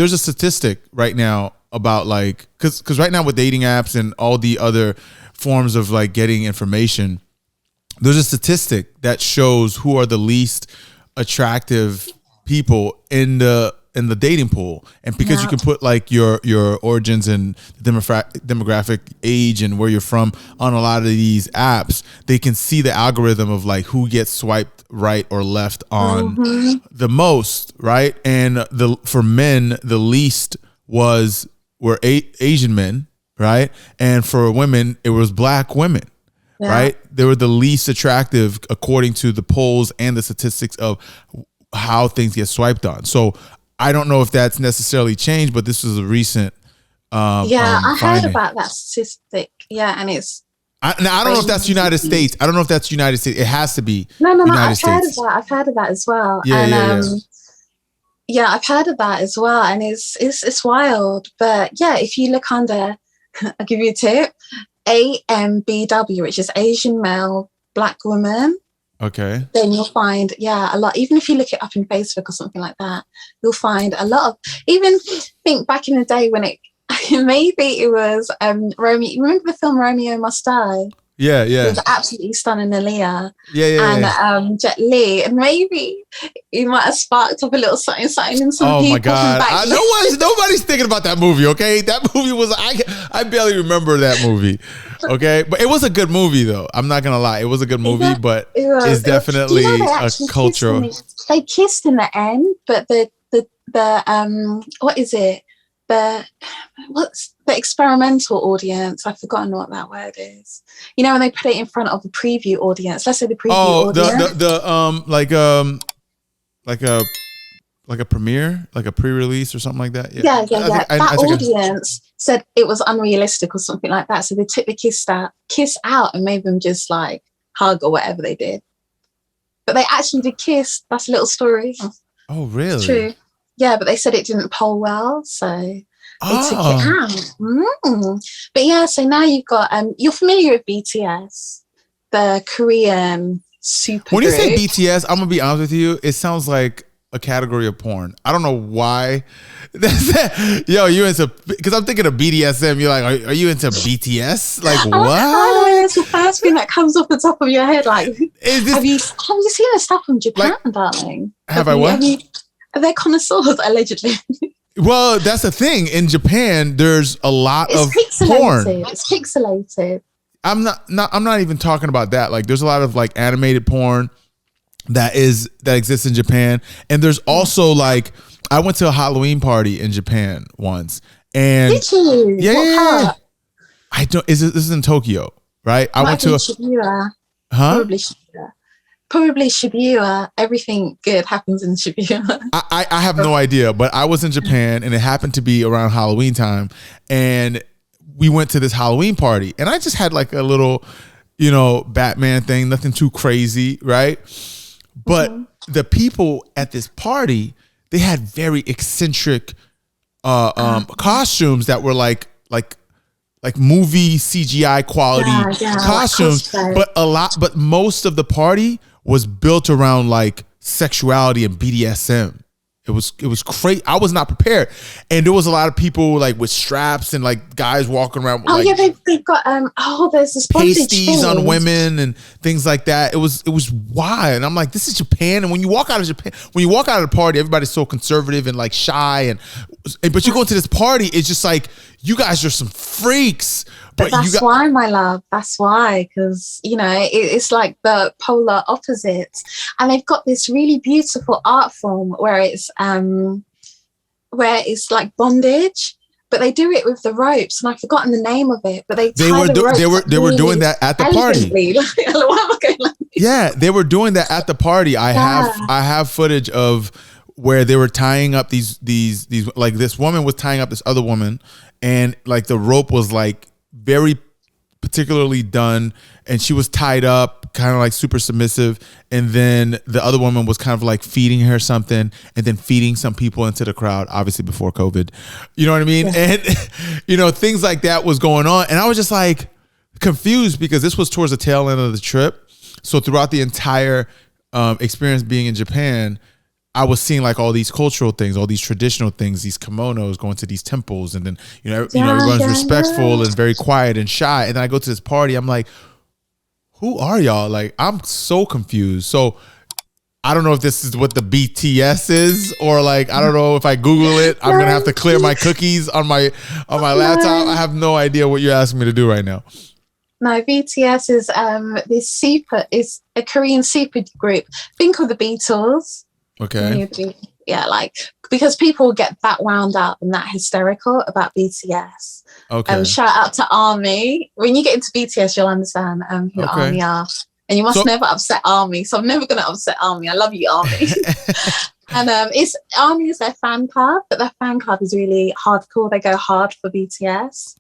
there's a statistic right now about like, because right now with dating apps and all the other forms of like getting information, there's a statistic that shows who are the least attractive people in the dating pool. And because you can put like your origins and demographic, age, and where you're from on a lot of these apps, they can see the algorithm of like who gets swiped right or left on the most, right? And for men, the least were Asian men, right? And for women, it was black women. Right? They were the least attractive according to the polls and the statistics of how things get swiped on. So I don't know if that's necessarily changed, but this was a recent I finding. heard about that statistic. Yeah, and it's I don't know if that's United States. I don't know if that's United States. It has to be. No. United States. I've heard of that as well. Yeah. I've heard of that as well, and it's wild. But yeah, if you look under, I'll give you a tip. AMBW, which is Asian male black woman. Okay. Then you'll find a lot. Even if you look it up in Facebook or something like that, you'll find a lot of. Even think back in the day when it maybe it was Romeo. You remember the film Romeo Must Die? Yeah. It was absolutely stunning, Aaliyah. And Jet Li, and maybe it might have sparked up a little something in some people. Oh my God! Nobody's thinking about that movie. Okay, that movie was I barely remember that movie. Okay, but it was a good movie though. I'm not gonna lie, it was a good movie, but it's definitely a cultural. They kissed in the end, but the what is it? What's the experimental audience? I've forgotten what that word is. You know, when they put it in front of the preview audience. Let's say the preview audience. like a premiere, like a pre-release or something like that. Yeah. That audience said it was unrealistic or something like that. So they took the kiss out and made them just like hug or whatever they did. But they actually did kiss. That's a little story. Oh, really? It's true. Yeah, but they said it didn't poll well, so they took it out. But yeah, so now you've got you're familiar with BTS, the Korean super When you group. say BTS, I'm gonna be honest with you, it sounds like a category of porn. I don't know why. Yo, you into, because I'm thinking of BDSM. You're like, are you into BTS? Like what? That's the first thing that comes off the top of your head. Like, have you seen the stuff from Japan, darling? Have I what? They're connoisseurs, allegedly. Well, that's the thing. In Japan, there's a lot of porn. It's pixelated. I'm not even talking about that. Like, there's a lot of like animated porn that exists in Japan, and there's also like, I went to a Halloween party in Japan once, and did you? Yeah. I don't. This is in Tokyo, right? I went to Shibuya. Probably Shibuya. Everything good happens in Shibuya. I have no idea, but I was in Japan and it happened to be around Halloween time, and we went to this Halloween party, and I just had like a little, Batman thing, nothing too crazy, right? But the people at this party, they had very eccentric costumes that were like movie CGI quality costumes, but most of the party was built around like sexuality and BDSM. It was crazy. I was not prepared, and there was a lot of people like with straps and like guys walking around. They've got there's this pasties on women and things like that. It was wild, and I'm like, this is Japan. And when you walk out of the party, everybody's so conservative and like shy, but you go into this party, it's just like, you guys are some freaks. But that's why, my love. That's why, because it's like the polar opposites, and they've got this really beautiful art form where it's like bondage, but they do it with the ropes, and I've forgotten the name of it. But they were doing that at the party. Yeah, they were doing that at the party. I have footage of where they were tying up these like, this woman was tying up this other woman, and like the rope was like very particularly done, and she was tied up kind of like super submissive, and then the other woman was kind of like feeding her something, and then feeding some people into the crowd, obviously before COVID, you know what I mean? Yeah. And things like that was going on, and I was just like confused, because this was towards the tail end of the trip. So throughout the entire experience being in Japan, I was seeing like all these cultural things, all these traditional things, these kimonos, going to these temples, and then everyone's respectful and very quiet and shy. And then I go to this party, I'm like, who are y'all? Like, I'm so confused. So I don't know if this is what the BTS is, or like, I don't know if I Google it, I'm gonna have to clear my cookies on my laptop. I have no idea what you're asking me to do right now. No, BTS is a Korean super group. Think of the Beatles. Okay. Yeah, like, because people get that wound up and that hysterical about BTS. Okay. Shout out to ARMY. When you get into BTS, you'll understand who ARMY are. And you must never upset ARMY. So I'm never going to upset ARMY. I love you, ARMY. And ARMY is their fan club, but their fan club is really hardcore. They go hard for BTS.